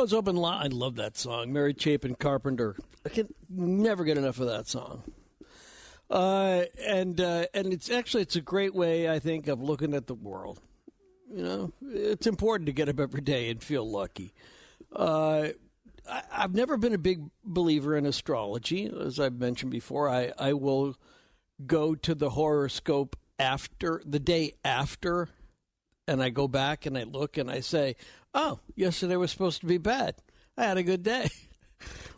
Oh, it's Open Line. I love that song. Mary Chapin Carpenter. I can never get enough of that song. And it's a great way, I think, of looking at the world. You know, it's important to get up every day and feel lucky. I've never been a big believer in astrology. As I've mentioned before, I will go to the horoscope after the day after, and I go back and I look and I say, oh, yesterday was supposed to be bad. I had a good day.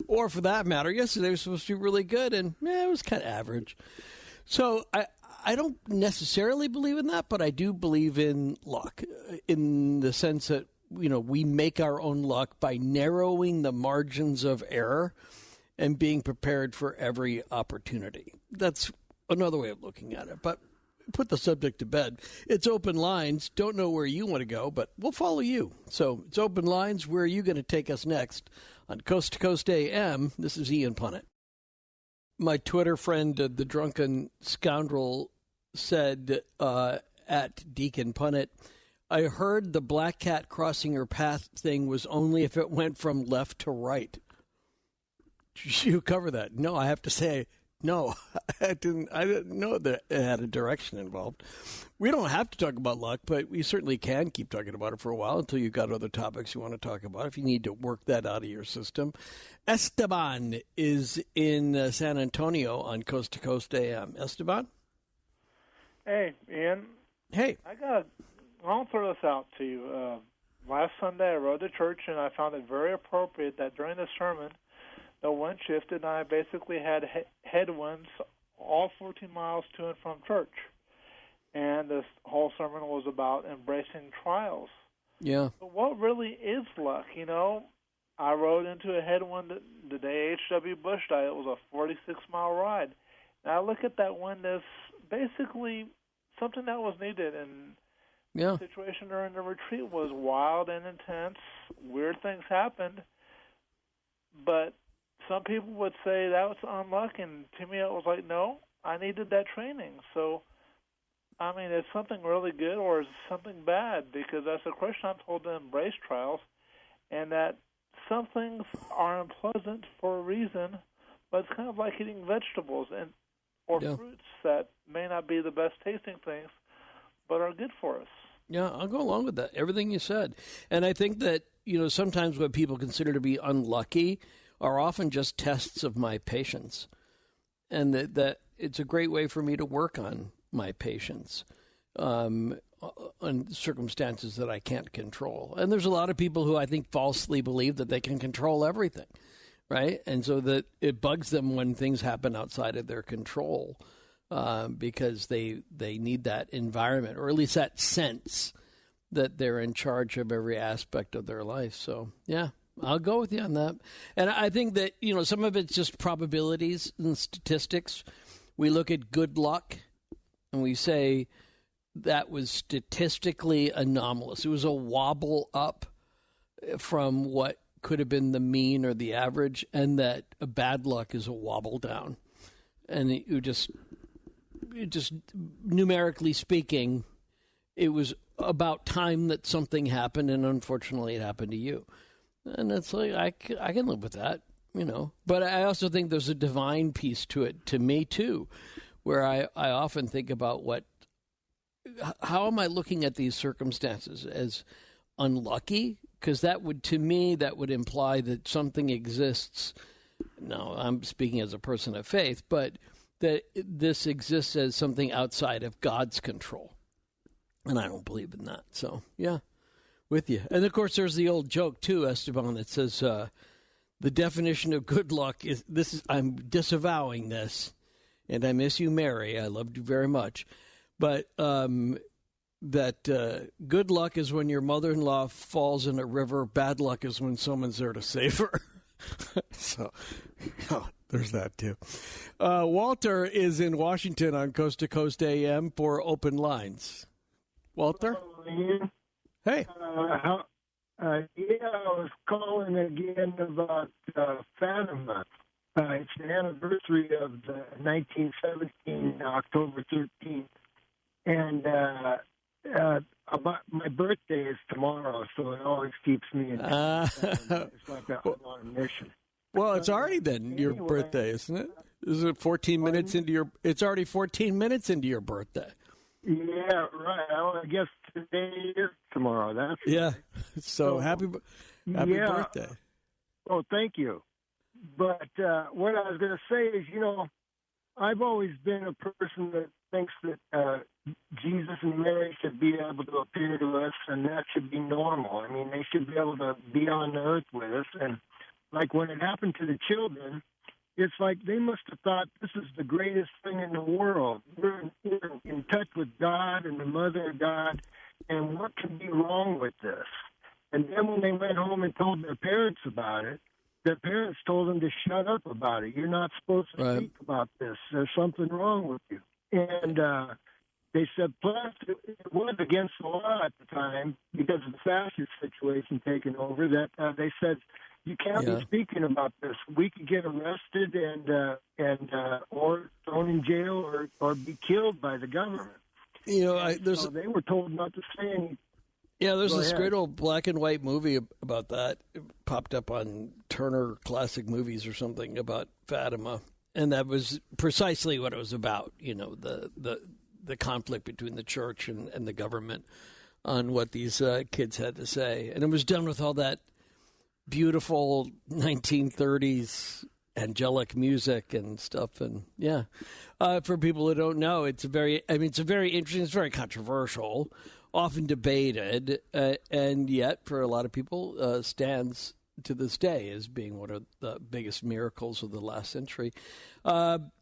Or for that matter, yesterday was supposed to be really good, and it was kind of average. So I don't necessarily believe in that, but I do believe in luck in the sense that, you know, we make our own luck by narrowing the margins of error and being prepared for every opportunity. That's another way of looking at it. But put the subject to bed. It's Open Lines. Don't know where you want to go, but we'll follow you. So it's Open Lines. Where are you going to take us next? On Coast to Coast AM, this is Ian Punnett. My Twitter friend, the Drunken Scoundrel, said at Deacon Punnett, I heard the black cat crossing your path thing was only if it went from left to right. Did you cover that? No, I have to say, no, I didn't know that it had a direction involved. We don't have to talk about luck, but we certainly can keep talking about it for a while until you've got other topics you want to talk about, if you need to work that out of your system. Esteban is in San Antonio on Coast to Coast AM. Esteban? Hey, Ian. Hey. I'll throw this out to you. Last Sunday I rode to church, and I found it very appropriate that during the sermon, the wind shifted, and I basically had headwinds all 14 miles to and from church. And this whole sermon was about embracing trials. Yeah. But what really is luck? You know, I rode into a headwind the day H.W. Bush died. It was a 46-mile ride. And I look at that wind as basically something that was needed. And the situation during the retreat was wild and intense. Weird things happened. But some people would say that was unlucky, and to me it was like, no, I needed that training. So, I mean, is something really good or is something bad? Because as a Christian, I'm told to embrace trials, and that some things are unpleasant for a reason, but it's kind of like eating vegetables or fruits that may not be the best tasting things, but are good for us. Yeah, I'll go along with that, everything you said. And I think that, you know, sometimes what people consider to be unlucky are often just tests of my patience, and that it's a great way for me to work on my patience on circumstances that I can't control. And there's a lot of people who I think falsely believe that they can control everything, right? And so that it bugs them when things happen outside of their control because they need that environment, or at least that sense that they're in charge of every aspect of their life. So, yeah. I'll go with you on that. And I think that, you know, some of it's just probabilities and statistics. We look at good luck and we say that was statistically anomalous. It was a wobble up from what could have been the mean or the average, and that a bad luck is a wobble down. And it just numerically speaking, it was about time that something happened, and unfortunately it happened to you. And it's like, I can live with that, you know. But I also think there's a divine piece to it, to me, too, where I often think about how am I looking at these circumstances as unlucky? Because that would imply that something exists. No, I'm speaking as a person of faith, but that this exists as something outside of God's control. And I don't believe in that. So, yeah. With you. And, of course, there's the old joke, too, Esteban, that says the definition of good luck is this. I'm disavowing this, and I miss you, Mary. I loved you very much. But that good luck is when your mother-in-law falls in a river. Bad luck is when someone's there to save her. So, there's that, too. Walter is in Washington on Coast to Coast AM for Open Lines. Walter? Hey. I was calling again about Fatima. It's the anniversary of the 1917, October 13th. And about my birthday is tomorrow, so it always keeps me in. It's like I'm on a mission. Well, it's already then your birthday, isn't it? Is it 14 minutes into your? It's already 14 minutes into your birthday. Yeah, right. I guess today is tomorrow. That's yeah. Right. So happy birthday. Oh, thank you. But what I was going to say is, I've always been a person that thinks that Jesus and Mary should be able to appear to us, and that should be normal. I mean, they should be able to be on the earth with us. And like when it happened to the children, it's like they must have thought this is the greatest thing in the world. We're in touch with God and the Mother of God, and what could be wrong with this? And then when they went home and told their parents about it, their parents told them to shut up about it. You're not supposed to speak about this. There's something wrong with you. And they said, plus, it was against the law at the time because of the fascist situation taking over, that they said, you can't be speaking about this. We could get arrested and or thrown in jail or be killed by the government. So they were told not to say anything. Yeah, there's this great old black and white movie about that. It popped up on Turner Classic Movies or something about Fatima, and that was precisely what it was about. The conflict between the church and the government on what these kids had to say, and it was done with all that beautiful 1930s angelic music and stuff. And for people who don't know, it's very interesting. It's very controversial, often debated, and yet for a lot of people stands to this day as being one of the biggest miracles of the last century.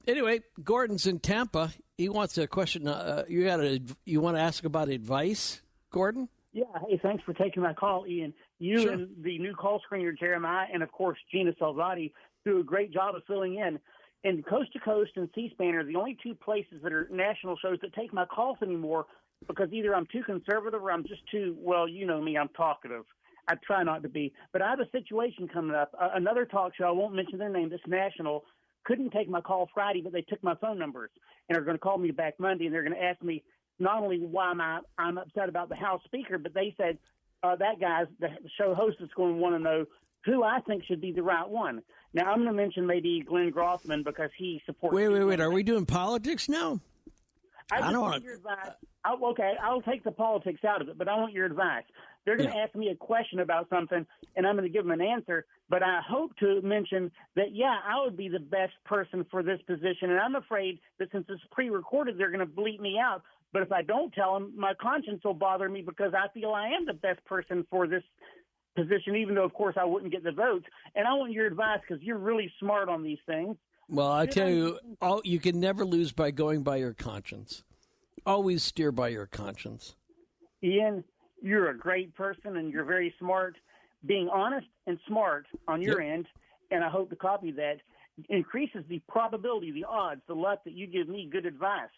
Anyway, Gordon's in Tampa. He wants a question. You want to ask about advice, Gordon? Yeah. Hey, thanks for taking my call, Ian. You Sure. and the new call screener, Jeremiah, and, of course, Gina Salvati do a great job of filling in. And Coast to Coast and C-SPAN are the only two places that are national shows that take my calls anymore because either I'm too conservative or I'm just too, well, you know me, I'm talkative. I try not to be. But I have a situation coming up. Another talk show, I won't mention their name, this national, couldn't take my call Friday, but they took my phone numbers and are going to call me back Monday, and they're going to ask me not only why I'm upset about the House Speaker, but they said that guy's the show host is going to want to know who I think should be the right one. Now, I'm going to mention maybe Glenn Grothman because he supports... Wait. Are we doing politics now? I don't want your advice. Okay, I'll take the politics out of it, but I want your advice. They're going to ask me a question about something, and I'm going to give them an answer, but I hope to mention that, I would be the best person for this position, and I'm afraid that since it's pre-recorded, they're going to bleep me out. But if I don't tell them, my conscience will bother me because I feel I am the best person for this position, even though, of course, I wouldn't get the votes. And I want your advice because you're really smart on these things. Well, I tell you, you can never lose by going by your conscience. Always steer by your conscience. Ian, you're a great person and you're very smart. Being honest and smart on your end, and I hope to copy that, increases the probability, the odds, the luck that you give me good advice.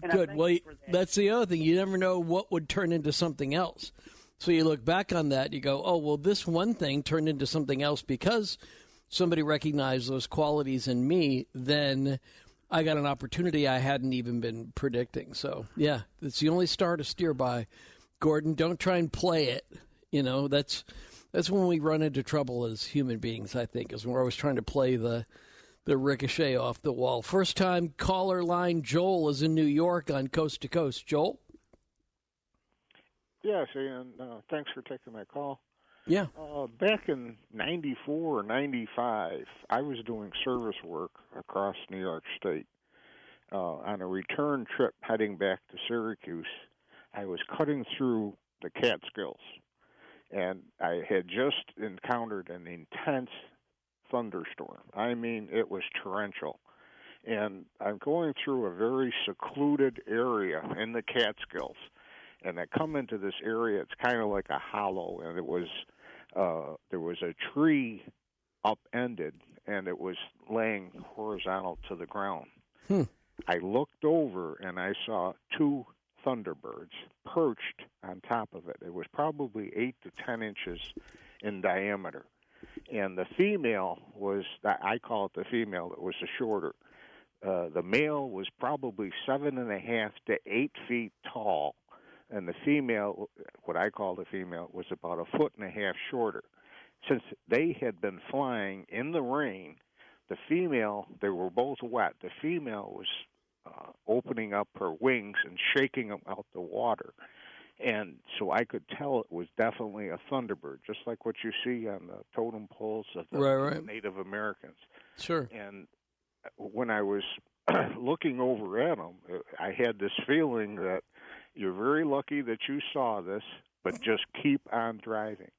And good. Well, that's the other thing. You never know what would turn into something else. So you look back on that, you go, oh, well, this one thing turned into something else because somebody recognized those qualities in me. Then I got an opportunity I hadn't even been predicting. So, it's the only star to steer by. Gordon, don't try and play it. That's when we run into trouble as human beings, I think, is when we're always trying to play the ricochet off the wall. First time caller line, Joel is in New York on Coast to Coast. Joel? Yes, and thanks for taking my call. Yeah. Back in 94 or 95, I was doing service work across New York State. On a return trip heading back to Syracuse, I was cutting through the Catskills, and I had just encountered an intense thunderstorm. I mean, it was torrential. And I'm going through a very secluded area in the Catskills. And I come into this area, it's kind of like a hollow, and it was there was a tree upended, and it was laying horizontal to the ground. I looked over, and I saw two thunderbirds perched on top of it. It was probably 8 to 10 inches in diameter. And the female was, I call it the female, it was the shorter. The male was probably 7.5 to 8 feet tall. and the female, what I call the female, was about 1.5 feet shorter. Since they had been flying in the rain, the female, they were both wet. The female was opening up her wings and shaking them out the water. And so I could tell it was definitely a thunderbird, just like what you see on the totem poles of the Native Americans. Sure. And when I was looking over at them, I had this feeling that you're very lucky that you saw this, but just keep on driving.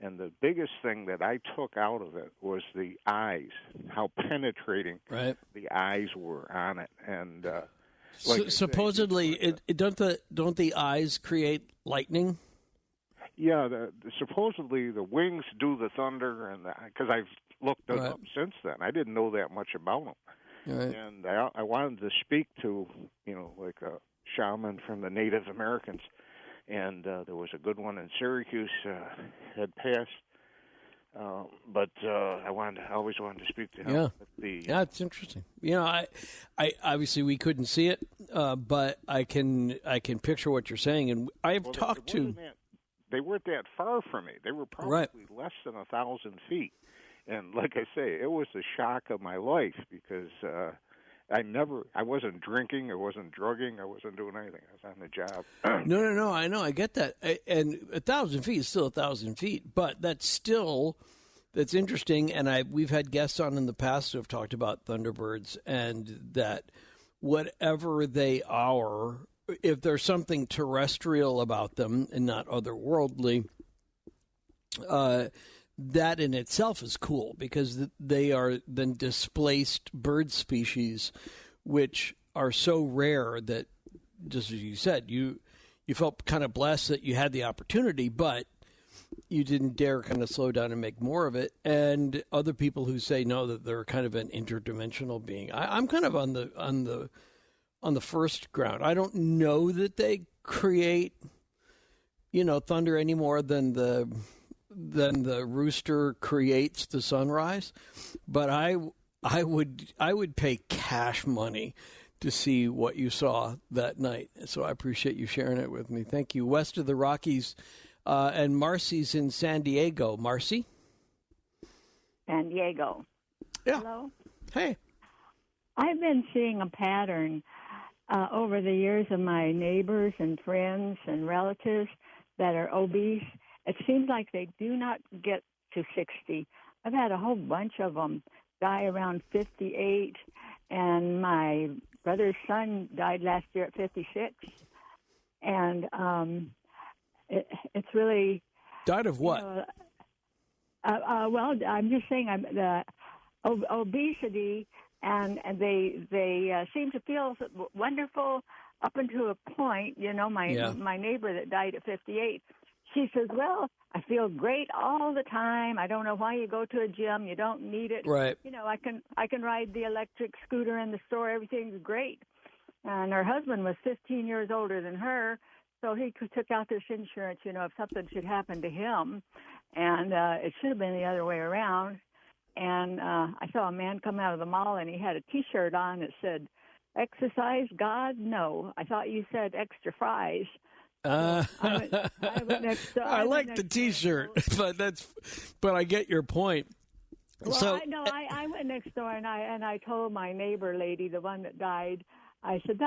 And the biggest thing that I took out of it was the eyes, how penetrating the eyes were on it. And supposedly, don't the eyes create lightning? Yeah, supposedly the wings do the thunder, and because I've looked it up since then, I didn't know that much about them. Right. And I wanted to speak to, like a shaman from the Native Americans, and there was a good one in Syracuse had passed, but I always wanted to speak to him. Yeah, it's interesting. I obviously we couldn't see it, but I can picture what you're saying, and I've talked to. They weren't that far from me. They were probably less than 1,000 feet. And like I say, it was the shock of my life because I wasn't drinking, I wasn't drugging, I wasn't doing anything. I was on the job. No, I know, I get that. And 1,000 feet is still 1,000 feet, but that's interesting. And we've had guests on in the past who have talked about Thunderbirds, and that whatever they are, if there's something terrestrial about them and not otherworldly, that in itself is cool because they are then displaced bird species, which are so rare that, just as you said, you felt kind of blessed that you had the opportunity, but you didn't dare kind of slow down and make more of it. And other people who say no, that they're kind of an interdimensional being. I'm kind of on the first ground. I don't know that they create, thunder any more than the rooster creates the sunrise, but I would pay cash money to see what you saw that night. So I appreciate you sharing it with me. Thank you. West of the Rockies, and Marcy's in San Diego. Marcy? San Diego. Yeah. Hello? Hey. I've been seeing a pattern over the years of my neighbors and friends and relatives that are obese. It seems like they do not get to 60. I've had a whole bunch of them die around 58, and my brother's son died last year at 56. And it's really... Died of what? Well, I'm just saying the obesity, and they seem to feel wonderful up until a point. My neighbor that died at 58, she says, well, I feel great all the time. I don't know why you go to a gym. You don't need it. Right. I can ride the electric scooter in the store. Everything's great. And her husband was 15 years older than her, so he took out this insurance, if something should happen to him. And it should have been the other way around. And I saw a man come out of the mall, and he had a T-shirt on that said, "Exercise, God, no." I thought you said extra fries. I went next door. I like the T-shirt, but I get your point. Well, I went next door and I told my neighbor lady, the one that died, I said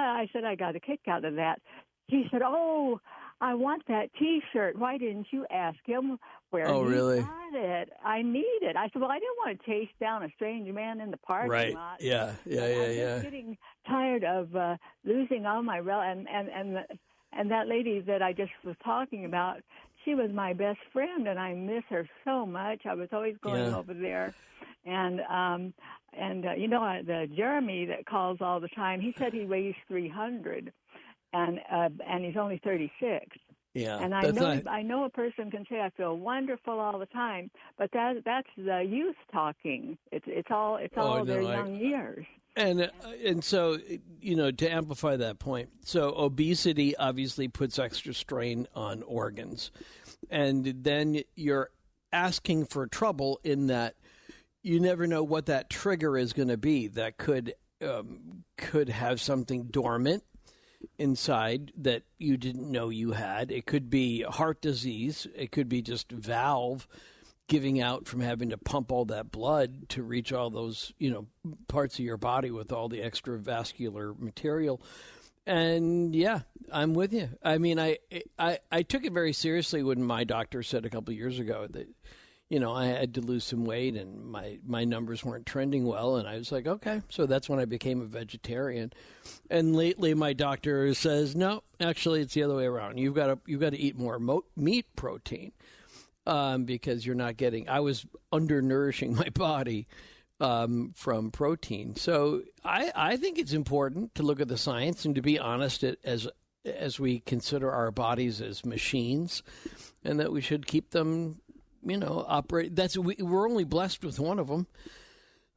I got a kick out of that. She said, "Oh, I want that T-shirt. Why didn't you ask him where he really? got it? I need it." I said, "Well, I didn't want to chase down a strange man in the parking lot." Yeah. I'm just getting tired of losing all my and that lady that I just was talking about, she was my best friend, and I miss her so much. I was always going over there. And the Jeremy that calls all the time, he said he weighs 300, and he's only 36. Yeah. And I know a person can say I feel wonderful all the time, but that's the youth talking. It's all their young years. And so, to amplify that point, so obesity obviously puts extra strain on organs. And then you're asking for trouble in that you never know what that trigger is going to be that could have something dormant inside that you didn't know you had. It could be heart disease. It could be just valve giving out from having to pump all that blood to reach all those, parts of your body with all the extravascular material. And yeah, I'm with you. I mean, I took it very seriously when my doctor said a couple of years ago that, I had to lose some weight and my numbers weren't trending well. And I was like, okay. So that's when I became a vegetarian. And lately my doctor says, no, actually it's the other way around. You've got to eat more meat protein because you're not getting, I was undernourishing my body from protein. So I think it's important to look at the science and to be honest as we consider our bodies as machines, and that we should keep them, operate. We're only blessed with one of them.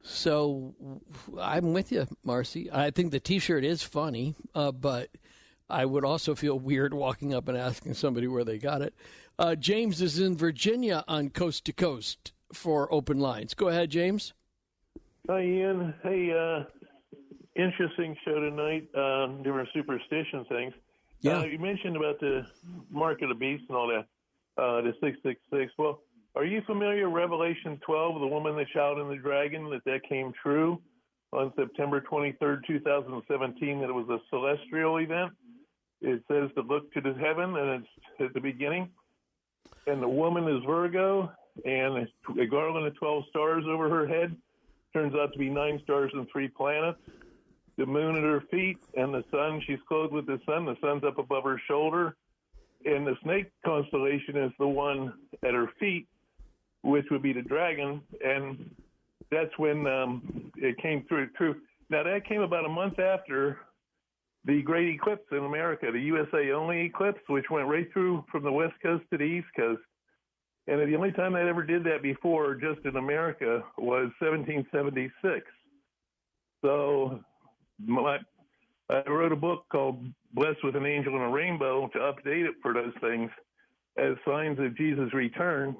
So I'm with you, Marcy. I think the T-shirt is funny, but I would also feel weird walking up and asking somebody where they got it. James is in Virginia on Coast to Coast for Open Lines. Go ahead, James. Hi, Ian. Hey, interesting show tonight. Different superstition things. Yeah. You mentioned about the mark of the beast and all that, the 666. Well, are you familiar with Revelation 12, the woman that shouted in the dragon, that came true on September 23rd, 2017, that it was a celestial event? It says to look to the heaven, and it's at the beginning. And the woman is Virgo, and a garland of 12 stars over her head. Turns out to be 9 stars and 3 planets. The moon at her feet, and the sun, she's clothed with the sun. The sun's up above her shoulder. And the snake constellation is the one at her feet, which would be the dragon. And that's when it came through. Now, that came about a month after the great eclipse in America, the USA only eclipse, which went right through from the West Coast to the East Coast. And the only time I ever did that before, just in America, was 1776. So I wrote a book called Blessed with an Angel and a Rainbow to update it for those things as signs of Jesus' return.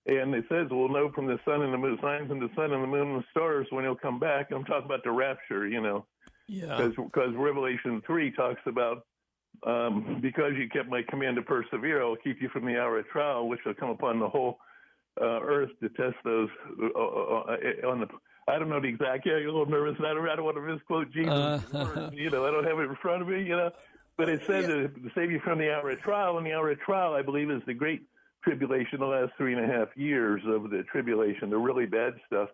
And it says we'll know from the sun and the moon, signs in the sun and the moon and the stars when he'll come back. I'm talking about the rapture, Yeah. Because Revelation 3 talks about, because you kept my command to persevere, I'll keep you from the hour of trial, which will come upon the whole earth to test those on the. I don't know the exact. Yeah, you're a little nervous. I don't want to misquote Jesus. Words, I don't have it in front of me. But it says to save you from the hour of trial, and the hour of trial, I believe, is the great tribulation, the last 3.5 years of the tribulation, the really bad stuff.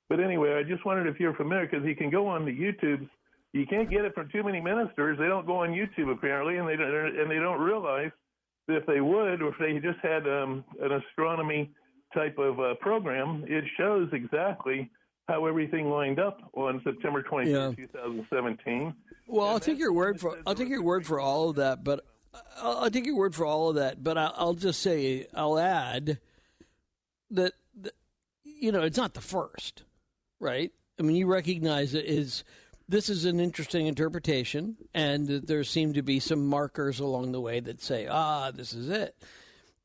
But anyway, I just wondered if you're familiar, because you can go on the YouTube. You can't get it from too many ministers. They don't go on YouTube apparently, and they don't realize that if they would, or if they just had an astronomy type of program, it shows exactly how everything lined up on September 23rd, 2017. Well, I'll take your word for all of that, but I'll take your word for all of that. But I'll just say, I'll add that it's not the first, right? I mean, you recognize it is. This is an interesting interpretation, and there seem to be some markers along the way that say, this is it.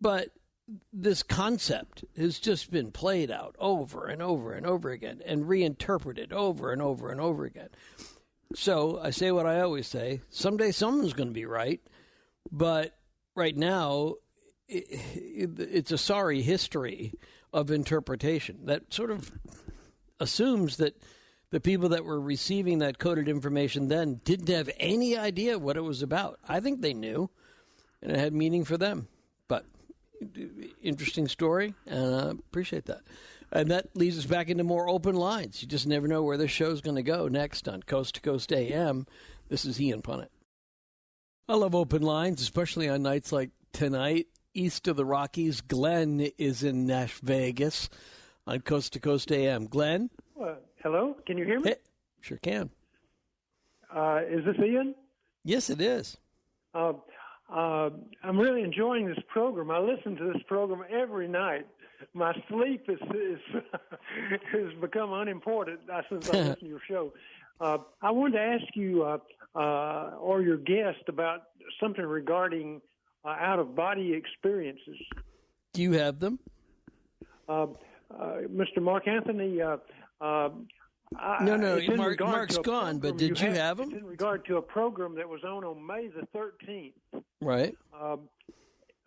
But this concept has just been played out over and over and over again and reinterpreted over and over and over again. So I say what I always say, someday someone's going to be right, but right now it's a sorry history of interpretation that sort of assumes that the people that were receiving that coded information then didn't have any idea what it was about. I think they knew, and it had meaning for them. But interesting story, and I appreciate that. And that leads us back into more open lines. You just never know where this show's going to go next on Coast to Coast AM. This is Ian Punnett. I love open lines, especially on nights like tonight. East of the Rockies, Glenn is in Nash Vegas on Coast to Coast AM. Glenn? Hello? Can you hear me? Hey, sure can. Is this Ian? Yes, it is. I'm really enjoying this program. I listen to this program every night. My sleep has become unimportant since I listen to your show. I wanted to ask you or your guest about something regarding out-of-body experiences. Do you have them? Mr. Mark Anthony, No, it's in regard Mark's to a gone, but program did you have him? It's in regard to a program that was on May the 13th. Right.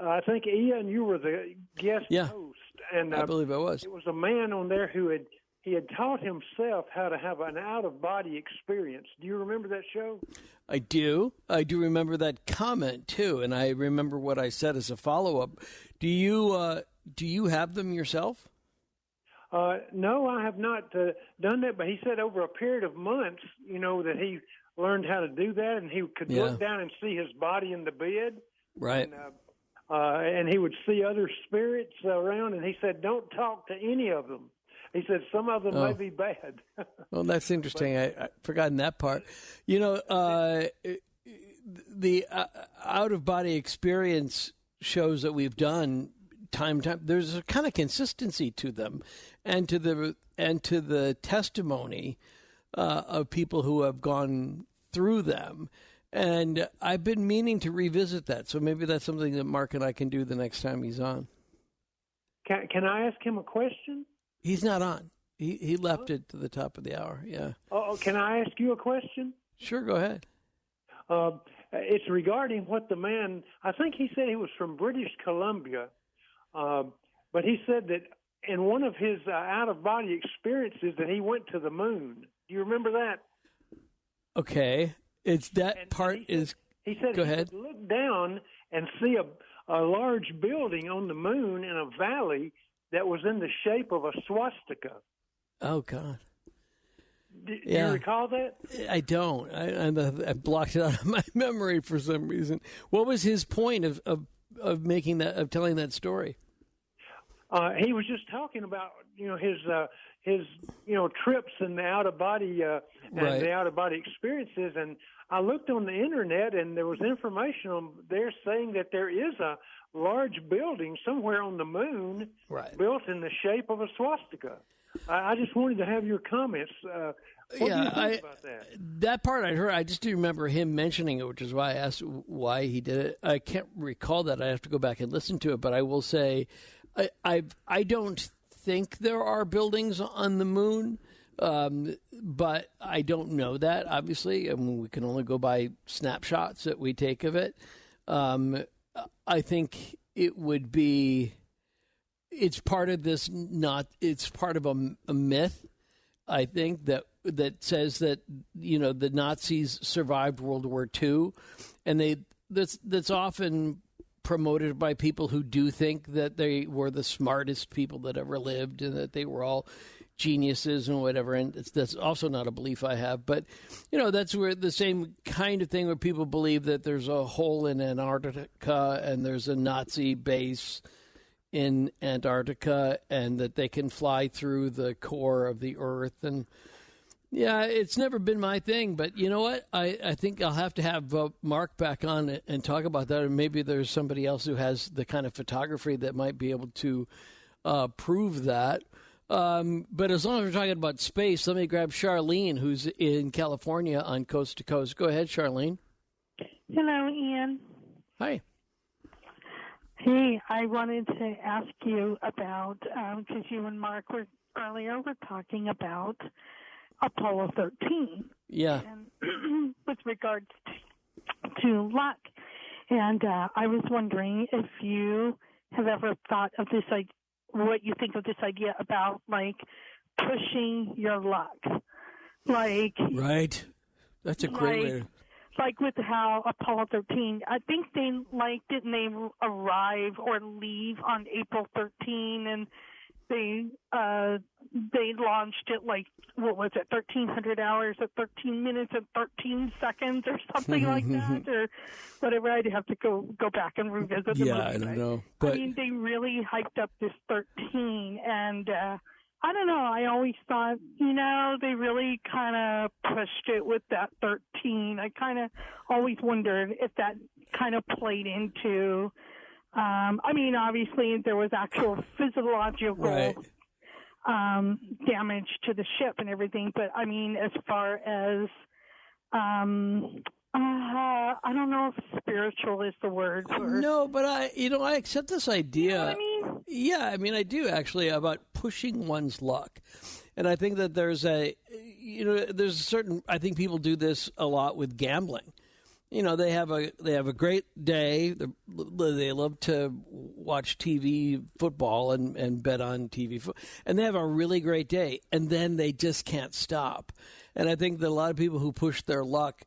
I think, Ian, you were the guest host. And I believe I was. It was a man on there who had taught himself how to have an out-of-body experience. Do you remember that show? I do. I do remember that comment, too, and I remember what I said as a follow-up. Do you have them yourself? No, I have not done that, but he said over a period of months, that he learned how to do that, and he could look down and see his body in the bed. Right. And he would see other spirits around, and he said, don't talk to any of them. He said some of them may be bad. Well, that's interesting. I've forgotten that part. The out-of-body experience shows that we've done time, there's a kind of consistency to them, and to the testimony of people who have gone through them. And I've been meaning to revisit that, so maybe that's something that Mark and I can do the next time he's on. Can I ask him a question? He's not on. He left it to the top of the hour. Yeah. Oh, can I ask you a question? Sure, go ahead. It's regarding what the man. I think he said he was from British Columbia, but he said that in one of his out-of-body experiences that he went to the moon. Do you remember that? Okay. It's that and part he said, is. He said go he ahead. could look down and see a large building on the moon in a valley that was in the shape of a swastika. Oh God! Do you recall that? I don't. I blocked it out of my memory for some reason. What was his point of making that, of telling that story? He was just talking about his trips and the out of body and the out of body experiences. And I looked on the internet, and there was information on there saying that there is a large building somewhere on the moon built in the shape of a swastika. I just wanted to have your comments. What do you think about that? That part I heard. I just do remember him mentioning it, which is why I asked why he did it. I can't recall that. I have to go back and listen to it. But I will say, I don't think there are buildings on the moon, but I don't know that. Obviously, I mean, we can only go by snapshots that we take of it. I think it would be. It's part of this. It's part of a myth. I think that says that the Nazis survived World War II, and that's often promoted by people who do think that they were the smartest people that ever lived and that they were all geniuses and whatever. And that's also not a belief I have. But, that's where the same kind of thing where people believe that there's a hole in Antarctica and there's a Nazi base in Antarctica and that they can fly through the core of the Earth. And, yeah, it's never been my thing, but you know what? I think I'll have to have Mark back on and talk about that, and maybe there's somebody else who has the kind of photography that might be able to prove that. But as long as we're talking about space, let me grab Charlene, who's in California on Coast to Coast. Go ahead, Charlene. Hello, Ian. Hi. Hey, I wanted to ask you about, because you and Mark earlier were talking about Apollo 13. Yeah. And with regards to luck. And I was wondering if you have ever thought of this, like, what you think of this idea about, like, pushing your luck. Like. Right. That's a great way to. Like with how Apollo 13, I think they, didn't they arrive or leave on April 13, and they launched it 1,300 hours at 13 minutes and 13 seconds or something like that, or whatever. I'd have to go back and revisit the movie. I don't know. But... I mean, they really hyped up this 13, and I don't know. I always thought, they really kind of pushed it with that 13. I kind of always wondered if that kind of played into. I mean, obviously, there was actual physiological damage to the ship and everything. But, I mean, as far as, I don't know if spiritual is the word. No, but I accept this idea. You know what I mean? Yeah, I mean, I do actually, about pushing one's luck. And I think that there's there's a certain. I think people do this a lot with gambling. They have a great day. They love to watch TV football and bet on TV, and they have a really great day, and then they just can't stop. And I think that a lot of people who push their luck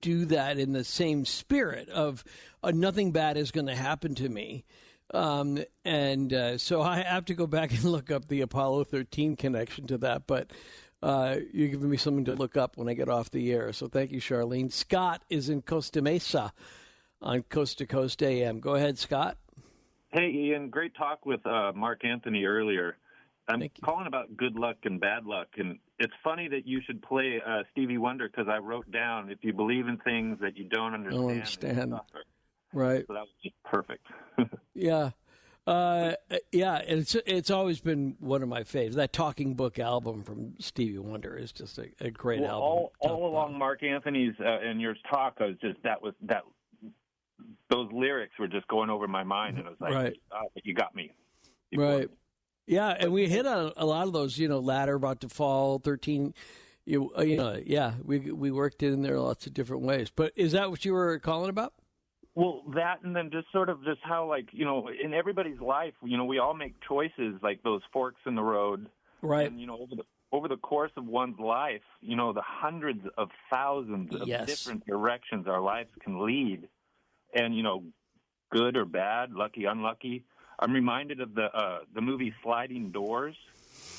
do that in the same spirit of nothing bad is going to happen to me. So I have to go back and look up the Apollo 13 connection to that, but. You're giving me something to look up when I get off the air. So thank you, Charlene. Scott is in Costa Mesa on Coast to Coast AM. Go ahead, Scott. Hey, Ian. Great talk with Mark Anthony earlier. I'm calling about good luck and bad luck. And it's funny that you should play Stevie Wonder because I wrote down, if you believe in things that you don't understand. Right. So that was just perfect. Yeah. It's always been one of my favorites. That Talking Book album from Stevie Wonder is just a great album. All along Mark Anthony's and your talk, I was just those lyrics were just going over my mind, and I was like, right. You got me. Right. Yeah, and we hit on a lot of those. Ladder about to fall, 13. We worked in there lots of different ways. But is that what you were calling about? Well, that, and then just how, in everybody's life, we all make choices, like those forks in the road. Right. And, over the course of one's life, the hundreds of thousands of different directions our lives can lead. And, good or bad, lucky, unlucky. I'm reminded of the movie Sliding Doors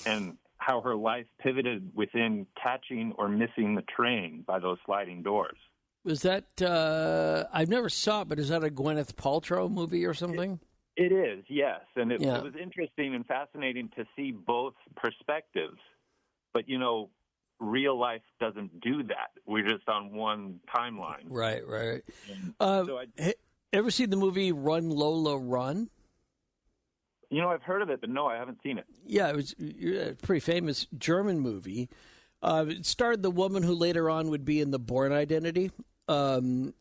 and how her life pivoted within catching or missing the train by those sliding doors. Was that, I've never saw it, but is that a Gwyneth Paltrow movie or something? It is, yes. And it was interesting and fascinating to see both perspectives. But, real life doesn't do that. We're just on one timeline. Right. Ever seen the movie Run, Lola, Run? I've heard of it, but no, I haven't seen it. Yeah, it was a pretty famous German movie. It starred the woman who later on would be in The Bourne Identity. But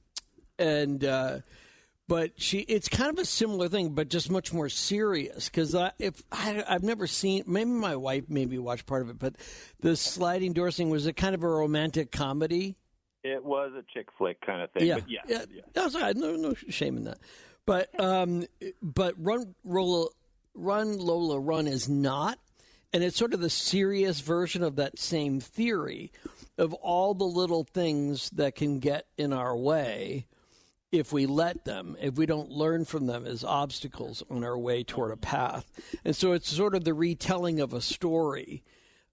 it's kind of a similar thing, but just much more serious. Because I've never seen, maybe my wife maybe watched part of it, but the Sliding Doors thing, was it kind of a romantic comedy? It was a chick flick kind of thing. Yeah, but yeah. That's right. No shame in that. But Run, Lola, Run is not. And it's sort of the serious version of that same theory of all the little things that can get in our way if we let them, if we don't learn from them as obstacles on our way toward a path. And so it's sort of the retelling of a story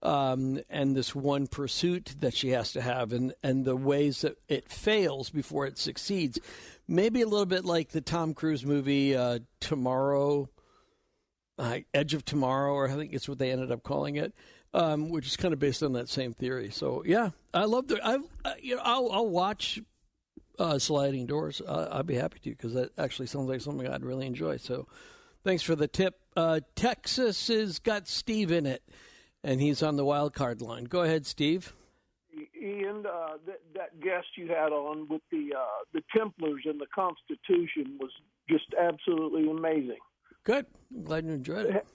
and this one pursuit that she has to have and the ways that it fails before it succeeds. Maybe a little bit like the Tom Cruise movie Tomorrow, Edge of Tomorrow, or I think it's what they ended up calling it, which is kind of based on that same theory. So yeah, I love I'll watch Sliding Doors. I'd be happy to, because that actually sounds like something I'd really enjoy. So thanks for the tip. Texas has got Steve in it, and he's on the wild card line. Go ahead, Steve. Ian, that guest you had on with the Templars and the Constitution was just absolutely amazing. Good. I'm glad you enjoyed it.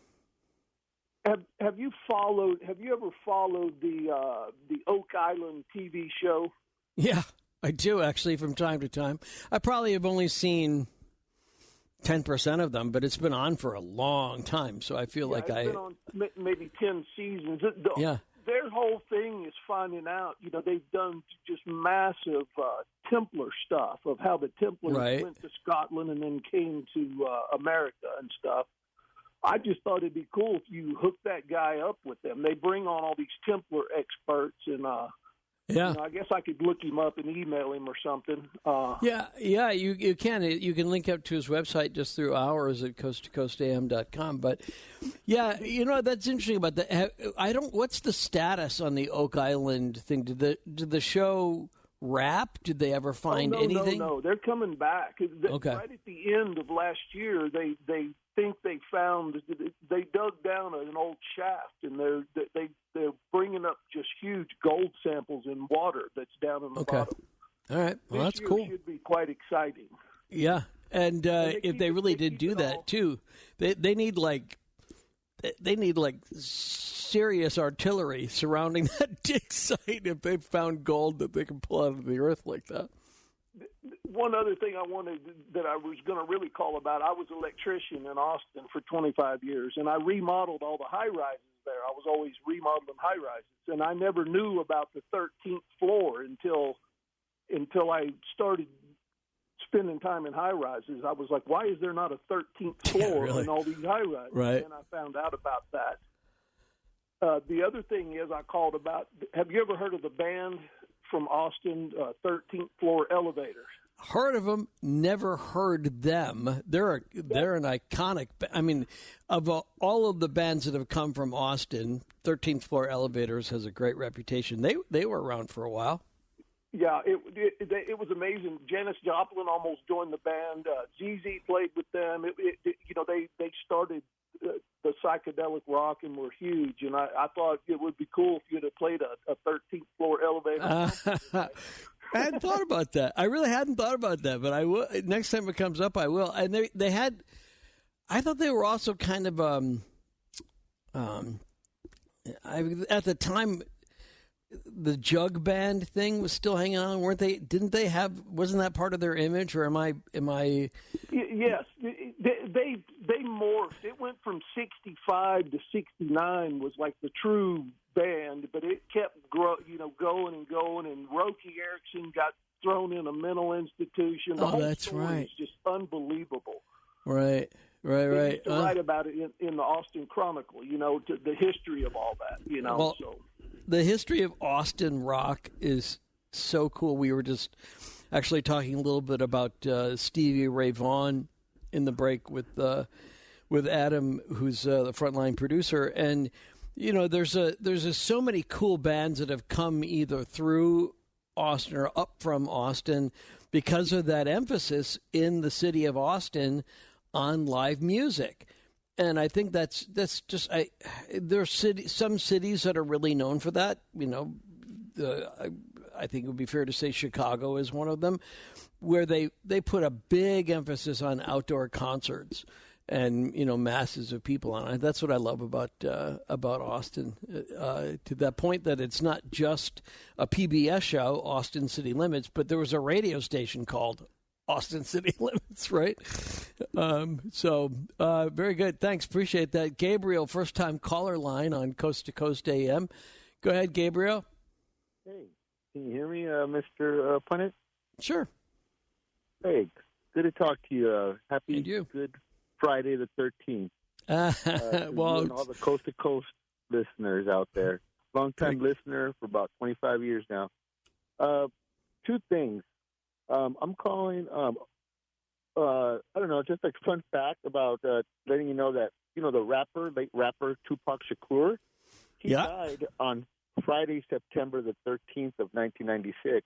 Have you ever followed the Oak Island TV show? Yeah, I do, actually, from time to time. I probably have only seen 10% of them, but it's been on for a long time, so I feel like it's been on maybe 10 seasons. Their whole thing is finding out, they've done just massive Templar stuff of how the Templars went to Scotland and then came to America and stuff. I just thought it'd be cool if you hook that guy up with them. They bring on all these Templar experts, and I guess I could look him up and email him or something. You can. You can link up to his website just through ours at coasttocoastam.com. But yeah, that's interesting about that. What's the status on the Oak Island thing? Did the show wrap? Did they ever find anything? No, they're coming back. Okay. Right at the end of last year, they think they dug down an old shaft, and they're bringing up just huge gold samples in water that's down in the bottom. All right. Well, that's cool. This should be quite exciting. Yeah, and if they really did do that too, they need like serious artillery surrounding that dig site if they've found gold that they can pull out of the earth like that. One other thing I was going to really call about, I was an electrician in Austin for 25 years, and I remodeled all the high-rises there. I was always remodeling high-rises, and I never knew about the 13th floor until I started spending time in high-rises. I was like, why is there not a 13th floor in all these high-rises? Right. And I found out about that. The other thing is I called about, have you ever heard of the band from Austin, 13th Floor Elevators? Heard of them, never heard them. They're an iconic. I mean, of all of the bands that have come from Austin, 13th Floor Elevators has a great reputation. They were around for a while. Yeah, it was amazing. Janis Joplin almost joined the band. ZZ played with them. They started the psychedelic rock and were huge. And I thought it would be cool if you'd have played a 13th Floor Elevator. I hadn't thought about that. I really hadn't thought about that, but I will. Next time it comes up, I will. And they had. I thought they were also kind of at the time. The Jug Band thing was still hanging on, weren't they? Didn't they have? Wasn't that part of their image, or am I? Yes, they morphed. It went from 65 to 69 was like the true band, but it kept going and going. And Roky Erickson got thrown in a mental institution. The whole that's story right. is just unbelievable. Right. They used to write about it in the Austin Chronicle. The history of all that. Well, so. The history of Austin rock is so cool. We were just actually talking a little bit about Stevie Ray Vaughan in the break with Adam, who's the frontline producer. And there's so many cool bands that have come either through Austin or up from Austin because of that emphasis in the city of Austin on live music. And I think that's just there's some cities that are really known for that. I think it would be fair to say Chicago is one of them, where they put a big emphasis on outdoor concerts and masses of people on it. That's what I love about Austin. To that point that it's not just a PBS show, Austin City Limits, but there was a radio station called Austin City Limits, right? So very good. Thanks. Appreciate that. Gabriel, first-time caller line on Coast to Coast AM. Go ahead, Gabriel. Hey, can you hear me, Mr. Punnett? Sure. Hey, good to talk to you. Happy Good Friday the 13th. Well, and all the Coast to Coast listeners out there. Long-time listener for about 25 years now. Two things. I'm calling, I don't know, just like fun fact about letting you know that, the late rapper Tupac Shakur, he died on Friday, September the 13th of 1996.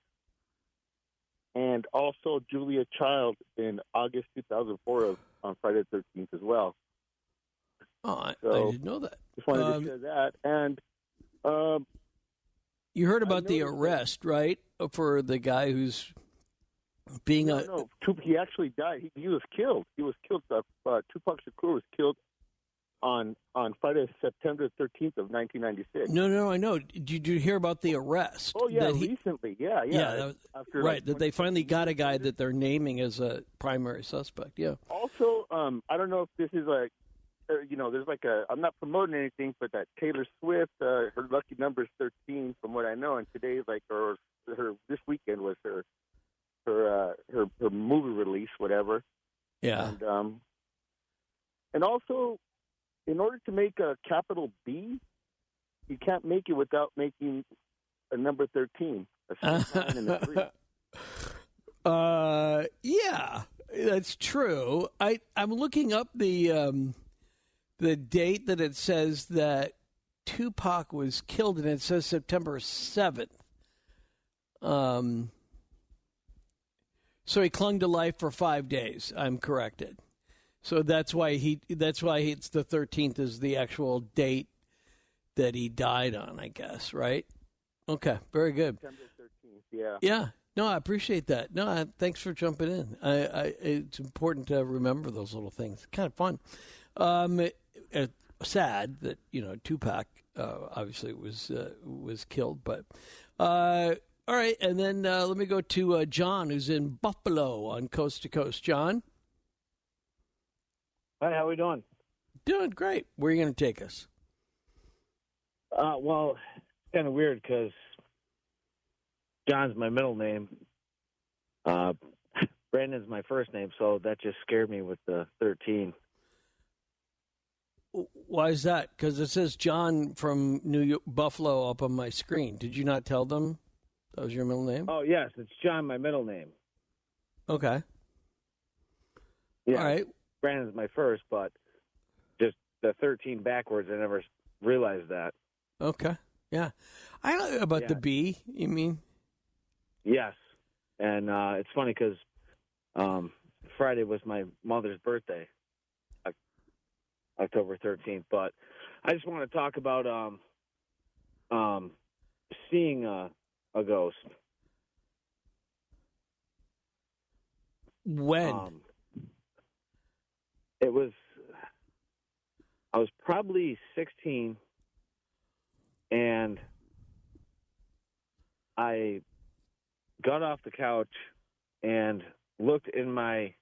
And also Julia Child in August 2004 on Friday the 13th as well. Oh, I didn't know that. Just wanted to share that. And you heard about the arrest, right, for the guy who's being No, he actually died. He was killed. He was killed. Tupac Shakur was killed on Friday, September 13th of 1996. No, I know. Did you hear about the arrest? Oh, yeah, recently. Yeah. That was, right, that they finally got a guy that they're naming as a primary suspect, yeah. Also, I don't know if this is like, there's like I'm not promoting anything, but that Taylor Swift, her lucky number is 13 from what I know, and today, like, this weekend was her movie release, whatever. Yeah. And also, in order to make a capital B, you can't make it without making a number 13, a 9 and a 3. Yeah, that's true. I'm looking up the date that it says that Tupac was killed, and it says September 7th. So he clung to life for 5 days. I'm corrected. So that's why it's the 13th is the actual date that he died on, I guess, right? Okay, very good. September 13th, yeah. Yeah. No, I appreciate that. No, thanks for jumping in. It's important to remember those little things. Kind of fun. sad that Tupac obviously was killed. But all right, and then let me go to John, who's in Buffalo on Coast to Coast. John, hi, how are we doing? Doing great. Where are you going to take us? Well, it's kind of weird because John's my middle name. Brandon's my first name, so that just scared me with the 13. Why is that? Because it says John from Buffalo up on my screen. Did you not tell them that was your middle name? Oh, yes, it's John, my middle name. Okay. Yeah, all right. Brandon's my first, but just the 13 backwards, I never realized that. Okay. Yeah. I know about the B, you mean? Yes. And it's funny because Friday was my mother's birthday, October 13th. But I just want to talk about seeing a ghost. When? I was probably 16, and I got off the couch and looked in my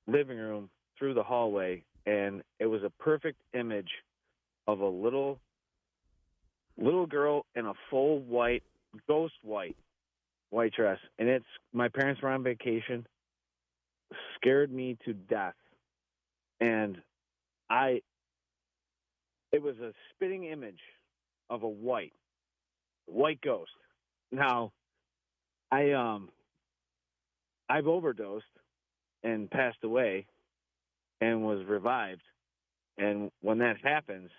living room through the hallway, and it was a perfect image of a little girl in a full white, ghost white dress. And my parents were on vacation, scared me to death. And it was a spitting image of a white ghost. Now, I've overdosed and passed away and was revived. And when that happens,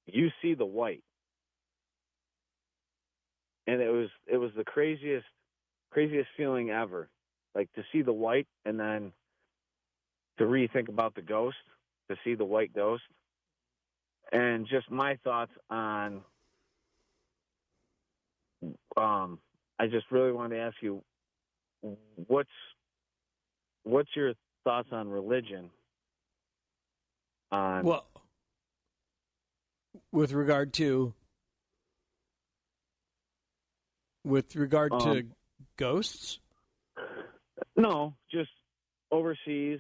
you see the white. And it was the craziest feeling ever. Like to see the white and then to rethink about the ghost, to see the white ghost. And just my thoughts on I just really wanted to ask you, what's your thoughts on religion? Well, with regard to ghosts? No, just overseas,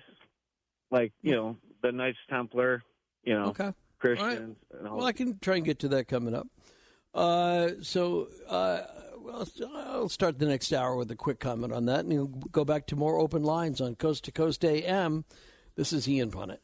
like the Knights Templar, okay. Christians. Right. And all well, I can try and get to that coming up. I'll start the next hour with a quick comment on that, and you'll go back to more open lines on Coast to Coast AM. This is Ian Punnett.